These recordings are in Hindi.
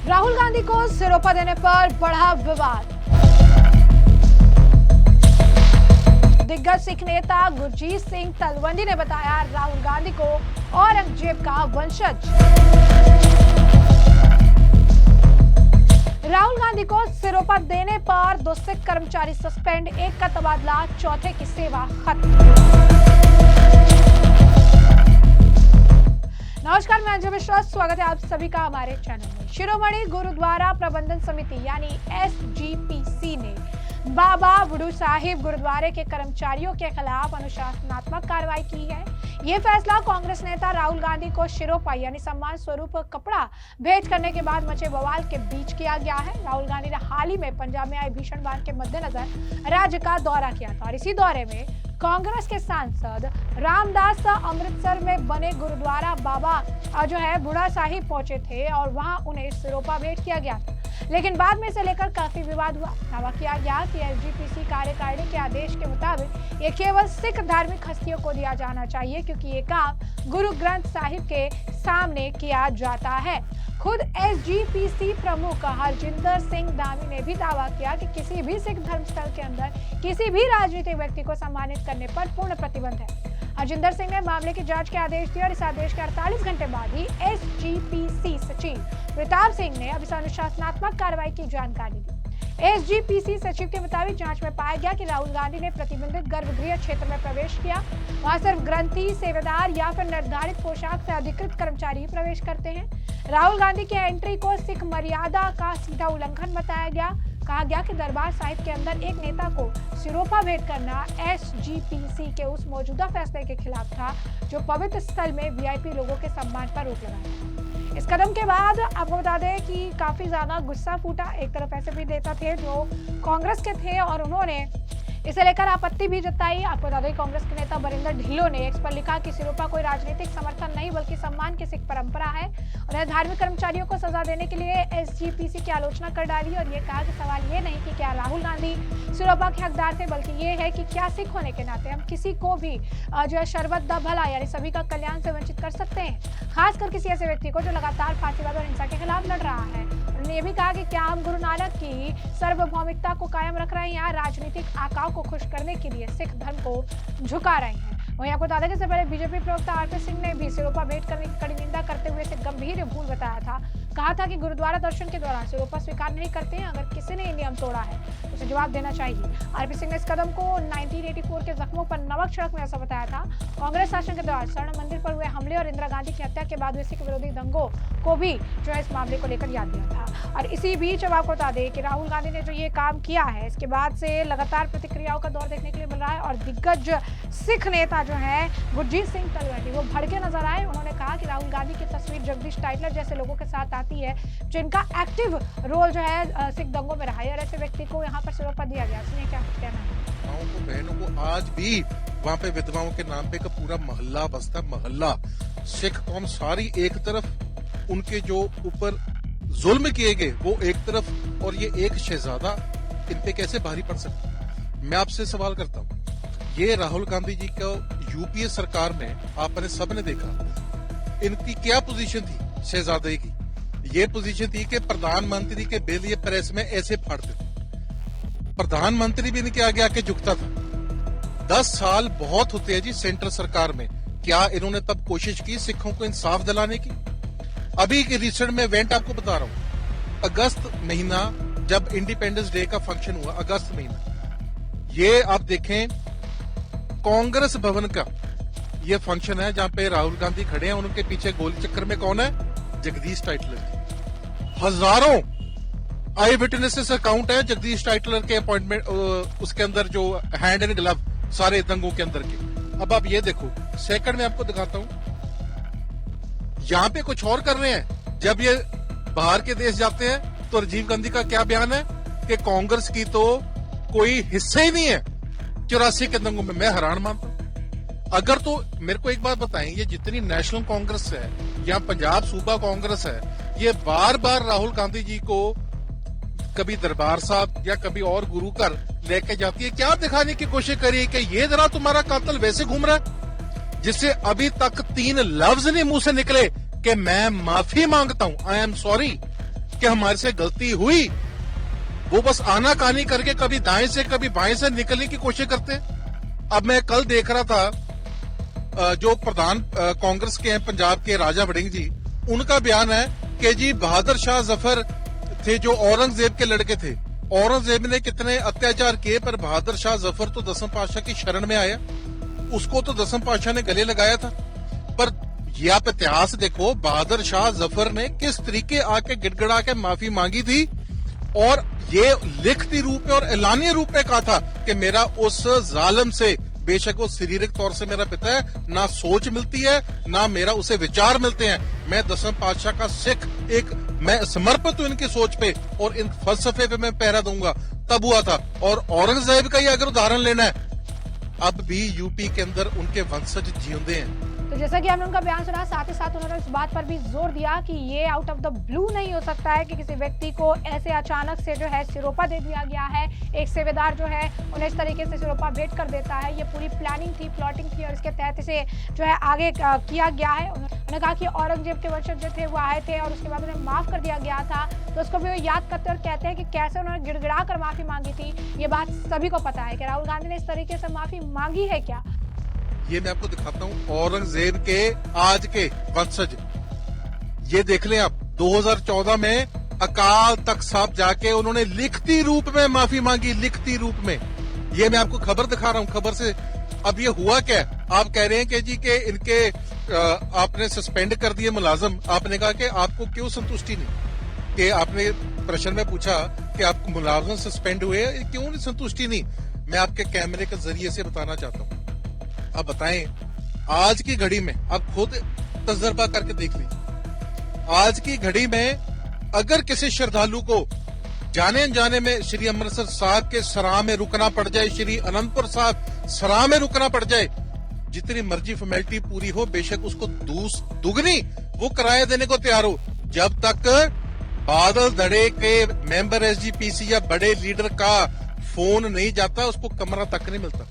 राहुल गांधी को सिरोपा देने पर बढ़ा विवाद। दिग्गज सिख नेता गुरजीत सिंह तलवंडी ने बताया राहुल गांधी को औरंगजेब का वंशज। राहुल गांधी को सिरोपा देने पर 2 सिख कर्मचारी सस्पेंड, 1 का तबादला, चौथे की सेवा खत्म। नमस्कार, मैं अंजू मिश्रा, स्वागत है आप सभी का हमारे चैनल में। शिरोमणि गुरुद्वारा प्रबंधन समिति यानी SGPC ने बाबा बुडू साहिब गुरुद्वारे के कर्मचारियों के खिलाफ अनुशासनात्मक कार्रवाई की है। ये फैसला कांग्रेस नेता राहुल गांधी को शिरोपा यानी सम्मान स्वरूप कपड़ा भेंट करने के बाद मचे बवाल के बीच किया गया है। राहुल गांधी ने हाल ही में पंजाब में आई भीषण बाढ़ के मद्देनजर राज्य का दौरा किया था और इसी दौरे में कांग्रेस के सांसद रामदास अमृतसर में बने गुरुद्वारा बाबा जो है बुढ़ा साहिब पहुंचे थे और वहां उन्हें सिरोपा भेंट किया गया था। लेकिन बाद में इसे लेकर काफी विवाद हुआ। दावा किया गया कि SGPC कार्यकारिणी के आदेश के मुताबिक ये केवल सिख धार्मिक हस्तियों को दिया जाना चाहिए क्योंकि ये काम गुरु ग्रंथ साहिब के सामने किया जाता है। खुद SGPC प्रमुख हरजिंदर सिंह धामी ने भी दावा किया कि किसी भी सिख धर्मस्थल के अंदर किसी भी राजनीतिक व्यक्ति को सम्मानित करने पर पूर्ण प्रतिबंध है। हरजिंदर सिंह ने मामले की जांच के आदेश दिए और इस आदेश के 48 घंटे बाद ही SGPC सचिव प्रताप सिंह ने अब इस अनुशासनात्मक कार्रवाई की जानकारी दी। SGPC सचिव के मुताबिक जांच में पाया गया कि राहुल गांधी ने प्रतिबंधित गर्भगृह क्षेत्र में प्रवेश किया। वहां सिर्फ ग्रंथी, सेवेदार या फिर निर्धारित पोशाक से अधिकृत कर्मचारी ही प्रवेश करते हैं। राहुल गांधी की एंट्री को सिख मर्यादा का सीधा उल्लंघन बताया गया। कहा गया कि दरबार साहिब के अंदर एक नेता को सिरोपा भेंट करना SGPC के उस मौजूदा फैसले के खिलाफ था जो पवित्र स्थल में VIP लोगों के सम्मान पर रोक लगाया। इस कदम के बाद आपको बता दें कि काफी ज्यादा गुस्सा फूटा। एक तरफ ऐसे भी नेता थे जो कांग्रेस के थे और उन्होंने इसे लेकर आपत्ति भी जताई। आपको बता दें कांग्रेस के नेता बरिंदर ढिल्लों ने एक्स पर लिखा कि सिरोपा कोई राजनीतिक समर्थन नहीं बल्कि सम्मान की सिख परंपरा है। उन्हें धार्मिक कर्मचारियों को सजा देने के लिए SGPC की आलोचना कर डाली और ये कहा कि सवाल ये नहीं कि क्या राहुल गांधी सिरोपा के हकदार थे बल्कि ये है कि क्या सिख होने के नाते हम किसी को भी जो है शरबत दा भला यानी सभी का कल्याण से वंचित कर सकते हैं, खासकर किसी ऐसे व्यक्ति को जो लगातार फांसीवाद और हिंसा के खिलाफ लड़ रहा है। उन्होंने ये भी कहा कि क्या हम गुरु नानक की सार्वभौमिकता को कायम रख रहे हैं या राजनीतिक आकाओं को खुश करने के लिए सिख धर्म को झुका रहे हैं। वहीं आपको बता दें कि इससे पहले बीजेपी प्रवक्ता RP सिंह ने भी सिरोपा भेंट करने की कड़ी निंदा करते हुए इसे गंभीर भूल बताया था। कहा था कि गुरुद्वारा दर्शन के दौरान सिरोपा स्वीकार नहीं करते हैं। अगर किसी ने ये नियम तोड़ा है तो उसे जवाब देना चाहिए। RP सिंह ने इस कदम को 1984 के जख्मों पर नमक छिड़क में ऐसा बताया था। कांग्रेस शासन के दौरान स्वर्ण मंदिर पर हुए हमले और इंदिरा गांधी की हत्या के बाद हुए सिख विरोधी दंगों को भी जो है इस मामले को लेकर याद दिया था। और इसी बीच अब आपको बता दें कि राहुल गांधी ने जो ये काम किया है इसके बाद से लगातार प्रतिक्रियाओं का दौर देखने के लिए मिल रहा है और दिग्गज सिख नेता जो है गुरजीत सिंह तलवंडी वो भड़के नजर आए। उन्होंने कहा कि राहुल गांधी की तस्वीर जगदीश टाइटलर जैसे लोगों के साथ आती है जिनका एक्टिव रोल जो है सिख दंगों में रहा है और ऐसे व्यक्ति को यहाँ पर सिरोपा दिया गया। इसमें क्या कुछ कहना है? माओं को, बहनों को आज भी वहाँ पे विधवाओं के नाम पे का पूरा मोहल्ला बसता, मोहल्ला सिख कौम सारी एक तरफ, उनके जो ऊपर जुल्म किए गए वो एक तरफ और ये एक शहजादा इन पे कैसे भारी पड़ सकता। मैं आपसे सवाल करता हूँ, ये राहुल गांधी जी को UPA सरकार में आपने सबने देखा, इनकी क्या पोजीशन थी शहजादे की? ये पोजीशन थी कि प्रधानमंत्री के बिल ये प्रेस में ऐसे फाड़ते थे, प्रधानमंत्री भी इनके आगे आके झुकता था। 10 साल बहुत होते हैं जी सेंट्रल सरकार में, क्या इन्होंने तब कोशिश की सिखों को इंसाफ दिलाने की? अभी के रिसेंट में इवेंट आपको बता रहा हूं, अगस्त महीना जब इंडिपेंडेंस डे का फंक्शन हुआ, अगस्त महीना, ये आप देखें कांग्रेस भवन का ये फंक्शन है जहां पे राहुल गांधी खड़े हैं, उनके पीछे गोल चक्कर में कौन है? जगदीश टाइटलर। हजारों आई विटनेसेस अकाउंट है जगदीश टाइटलर के अपॉइंटमेंट, उसके अंदर जो हैंड एंड ग्लव सारे दंगों के अंदर के। अब आप ये देखो, सेकंड में आपको दिखाता हूं, यहां पे कुछ और कर रहे हैं। जब ये बाहर के देश जाते हैं तो राजीव गांधी का क्या बयान है कि कांग्रेस की तो कोई हिस्सा ही नहीं है 84 के दंगों में। मैं हैरान मानता हूं। अगर तो मेरे को एक बात बताएं, ये जितनी नेशनल कांग्रेस है या पंजाब सूबा कांग्रेस है, ये बार बार राहुल गांधी जी को कभी दरबार साहब या कभी और गुरु घर लेके जाती है, क्या दिखाने की कोशिश करी कि ये जरा तुम्हारा कातिल वैसे घूम रहा है, जिससे अभी तक 3 लफ्ज नहीं मुंह से निकले कि मैं माफी मांगता हूं, आई एम सॉरी। कि हमारे से गलती हुई, वो बस आनाकानी करके कभी दाएं से कभी बाएं से निकलने की कोशिश करते हैं। अब मैं कल देख रहा था जो प्रधान कांग्रेस के हैं पंजाब के राजा वड़िंग जी, उनका बयान है कि जी बहादुर शाह जफर थे जो औरंगजेब के लड़के थे, औरंगजेब ने कितने अत्याचार किए पर बहादुर शाह जफर तो दसम पातशाह की शरण में आया, उसको तो दसम पातशाह ने गले लगाया था। पर ये आप इतिहास देखो, बहादुर शाह जफर ने किस तरीके आके गिड़गिड़ा के माफी मांगी थी और ये लिखती रूप में और एलानिया रूप में कहा था कि मेरा उस जालिम से, बेशक वो शारीरिक तौर से मेरा पिता है, ना सोच मिलती है ना मेरा उसे विचार मिलते हैं, मैं दसम पातशाह का सिख, एक मैं समर्पित हूं इनकी सोच पे और इन फलसफे पे मैं पहरा दूंगा, तब हुआ था। और औरंगजेब का ही अगर उदाहरण लेना है, अब भी यूपी के अंदर उनके वंशज जींदे हैं। तो जैसा कि हमने उनका बयान सुना, साथ ही साथ उन्होंने इस बात पर भी जोर दिया कि ये आउट ऑफ द ब्लू नहीं हो सकता है कि किसी व्यक्ति को ऐसे अचानक से जो है सिरोपा दे दिया गया है, एक सेवेदार जो है उन्हें इस तरीके से सिरोपा भेंट कर देता है। ये पूरी प्लानिंग थी, प्लॉटिंग थी और इसके तहत इसे जो है आगे किया गया है। उन्होंने कहा कि औरंगजेब के वंशज जो थे वो आए थे और उसके बाद उन्हें माफ कर दिया गया था, तो उसको भी वो याद करते और कहते हैं कि कैसे उन्होंने गिड़गिड़ा कर माफी मांगी थी। ये बात सभी को पता है कि राहुल गांधी ने इस तरीके से माफी मांगी है क्या। ये मैं आपको दिखाता हूं औरंगजेब के आज के वंशज, ये देख लें आप। 2014 में अकाल तख्त साहब जाके उन्होंने लिखती रूप में माफी मांगी, लिखती रूप में। ये मैं आपको खबर दिखा रहा हूं, खबर से। अब ये हुआ क्या, आप कह रहे हैं कि जी के इनके आपने सस्पेंड कर दिए मुलाजम। आपने कहा कि आपको क्यों संतुष्टि नहीं, कि आपने प्रश्न में पूछा कि आपको मुलाजम सस्पेंड हुए, क्यों नहीं संतुष्टि नहीं। मैं आपके कैमरे के जरिए से बताना चाहता हूं। अब बताएं, आज की घड़ी में आप खुद तजर्बा करके देख लीजिए, आज की घड़ी में अगर किसी श्रद्धालु को जाने अनजाने में श्री अमृतसर साहब के सराह में रुकना पड़ जाए, श्री अनंतपुर साहब सराह में रुकना पड़ जाए, जितनी मर्जी फॉर्मेलिटी पूरी हो, बेशक उसको दुगनी वो किराया देने को तैयार हो, जब तक बादल धड़े के मेंबर एसजीपीसी या बड़े लीडर का फोन नहीं जाता, उसको कमरा तक नहीं मिलता।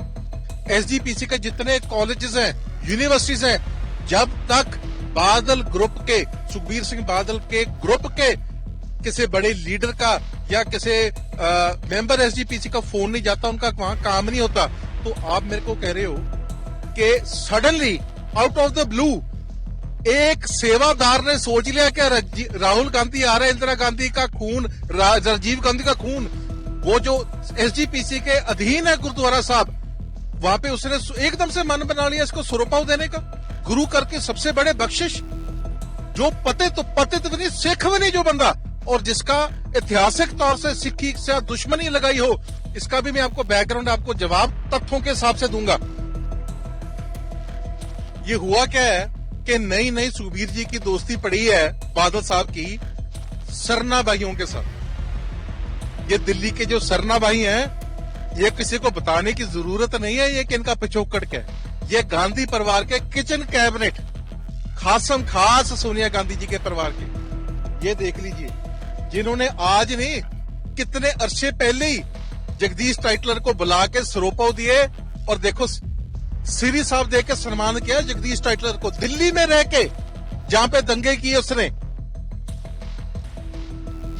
एसजीपीसी के जितने कॉलेजेस हैं, यूनिवर्सिटीज हैं, जब तक बादल ग्रुप के, सुखबीर सिंह बादल के ग्रुप के किसी बड़े लीडर का या किसी मेंबर एसजीपीसी का फोन नहीं जाता, उनका वहां काम नहीं होता। तो आप मेरे को कह रहे हो कि suddenly out of the blue एक सेवादार ने सोच लिया कि राहुल गांधी आ रहा है, इंदिरा गांधी का खून, राजीव गांधी का खून, वो जो एसजीपीसी के अधीन है गुरुद्वारा साहब, वहां पे उसने एकदम से मन बना लिया इसको सुरपाव देने का। गुरु करके सबसे बड़े बख्शिश, जो पतित भी नहीं, सिख भी नहीं जो बंदा, और जिसका ऐतिहासिक तौर से सिक्खी से दुश्मनी लगाई हो, इसका भी मैं आपको बैकग्राउंड, आपको जवाब तथ्यों के हिसाब से दूंगा। ये हुआ क्या है कि नई नई सुखबीर जी की दोस्ती पड़ी है बादल साहब की सरना भाइयों के साथ। ये दिल्ली के जो सरना भाई हैं, ये किसी को बताने की जरूरत नहीं है ये कि इनका पिछोकड़ क्या है। ये गांधी परिवार के किचन कैबिनेट, खासम खास सोनिया गांधी जी के परिवार के, ये देख लीजिए, जिन्होंने आज नहीं कितने अरसे पहले ही जगदीश टाइटलर को बुला के सरोपा दिए, और देखो सीरी साहब दे के सम्मान किया जगदीश टाइटलर को, दिल्ली में रह के जहां पे दंगे किए उसने।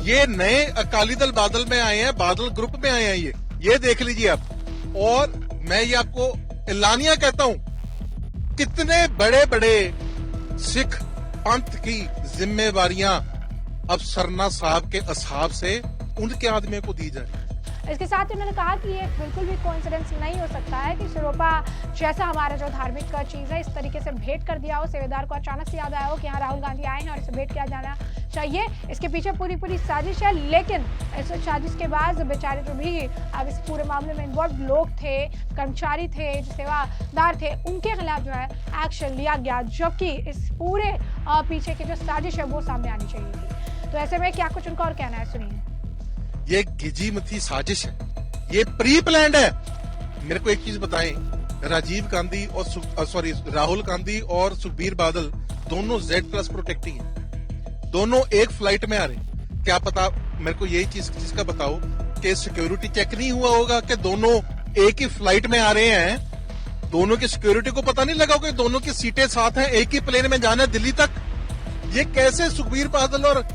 ये नए अकाली दल बादल में आए हैं, बादल ग्रुप में आए हैं, ये देख लीजिए आप। और मैं ये आपको एलानिया कहता हूं, कितने बड़े बड़े सिख पंथ की जिम्मेवारियां अब सरना साहब के असहाब से उनके आदमियों को दी जा रही है। इसके साथ ही उन्होंने कहा कि ये बिल्कुल भी कोइंसिडेंस नहीं हो सकता है कि सिरोपा जैसा हमारा जो धार्मिक चीज है इस तरीके से भेंट कर दिया हो, सेवेदार को अचानक से याद आया हो कि यहाँ राहुल गांधी आए हैं और इसे भेंट किया जाना चाहिए। इसके पीछे पूरी साजिश है, लेकिन इस साजिश के बाद बेचारे जो भी अब इस पूरे मामले में इन्वॉल्व लोग थे, कर्मचारी थे, जो सेवादार थे, उनके खिलाफ जो है एक्शन लिया गया, जबकि इस पूरे पीछे की जो साजिश है वो सामने आनी चाहिए थी। तो ऐसे में क्या कुछ उनका और कहना है, सुनिए। ये घिजी मथी साजिश है, ये प्री प्लान्ड है। मेरे को एक चीज बताएं, राजीव गांधी और राहुल गांधी और सुखबीर बादल दोनों Z+ प्रोटेक्टिंग है, दोनों एक फ्लाइट में आ रहे हैं। क्या पता, मेरे को यही चीज का बताओ कि सिक्योरिटी चेक नहीं हुआ होगा कि दोनों एक ही फ्लाइट में आ रहे हैं, दोनों की सिक्योरिटी को पता नहीं लगा कि दोनों की सीटें साथ हैं, एक ही प्लेन में जाना है दिल्ली तक। ये कैसे सुखबीर बादल और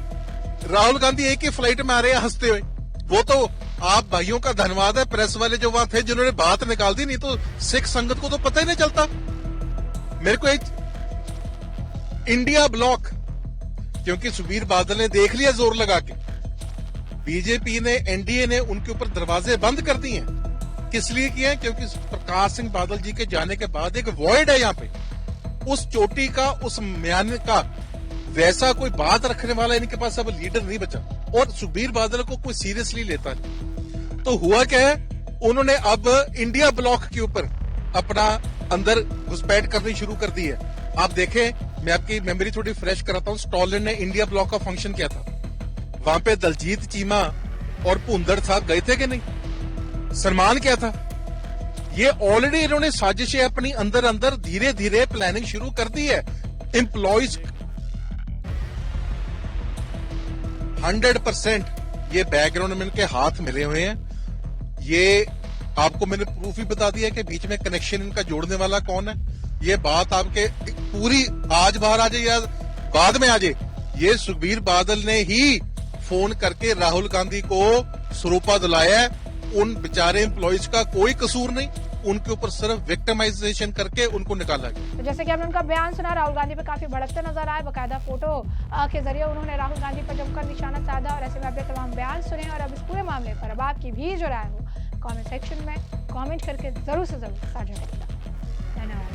राहुल गांधी एक ही फ्लाइट में आ रहे हैं हंसते हुए। वो तो आप भाइयों का धन्यवाद है, प्रेस वाले जो वहां थे जिन्होंने बात निकाल दी, नहीं तो सिख संगत को तो पता ही नहीं चलता। मेरे को एक इंडिया ब्लॉक, क्योंकि सुखबीर बादल ने देख लिया जोर लगा के, बीजेपी ने, एनडीए ने उनके ऊपर दरवाजे बंद कर दिए हैं। किस लिए किए हैं? क्योंकि प्रकाश सिंह बादल जी के जाने के बाद एक वॉइड है यहाँ पे, उस चोटी का, उस म्यान का वैसा कोई बात रखने वाला इनके पास अब लीडर नहीं बचा, और सुखबीर बादल को कोई सीरियसली लेता नहीं। तो हुआ क्या है, उन्होंने अब इंडिया ब्लॉक के ऊपर अपना अंदर घुसपैठ करनी शुरू कर दी है। आप देखें, मैं आपकी मेमोरी थोड़ी फ्रेश कराता हूं, स्टॉलिन ने इंडिया ब्लॉक का फंक्शन किया था, वहां पे दलजीत चीमा और भुंदड़ साहब गए थे कि नहीं? सलमान क्या था? ये ऑलरेडी इन्होंने साजिशें अपनी अंदर अंदर धीरे धीरे प्लानिंग शुरू कर दी है। एम्प्लॉइज 100% ये बैकग्राउंड में इनके हाथ मिले हुए हैं। ये आपको मैंने प्रूफ ही बता दिया कि बीच में कनेक्शन इनका जोड़ने वाला कौन है। ये बात आपके पूरी आज बाहर आ जाए या बाद में आ जाए, ये सुखबीर बादल ने ही फोन करके राहुल गांधी को सरोपा दिलाया है। उन बेचारे एम्प्लॉइज का कोई कसूर नहीं, उनके ऊपर सिर्फ विक्टिमाइजेशन करके उनको निकाला गया। तो जैसे कि आपने उनका बयान सुना, राहुल गांधी पे काफी भड़कते नजर आए, बकायदा फोटो के जरिए उन्होंने राहुल गांधी पर जमकर निशाना साधा, और ऐसे में आपने तमाम बयान सुने। और अब इस पूरे मामले पर अब आपकी भी जो राय हो कमेंट सेक्शन में कमेंट करके जरूर से जरूर साझा करें।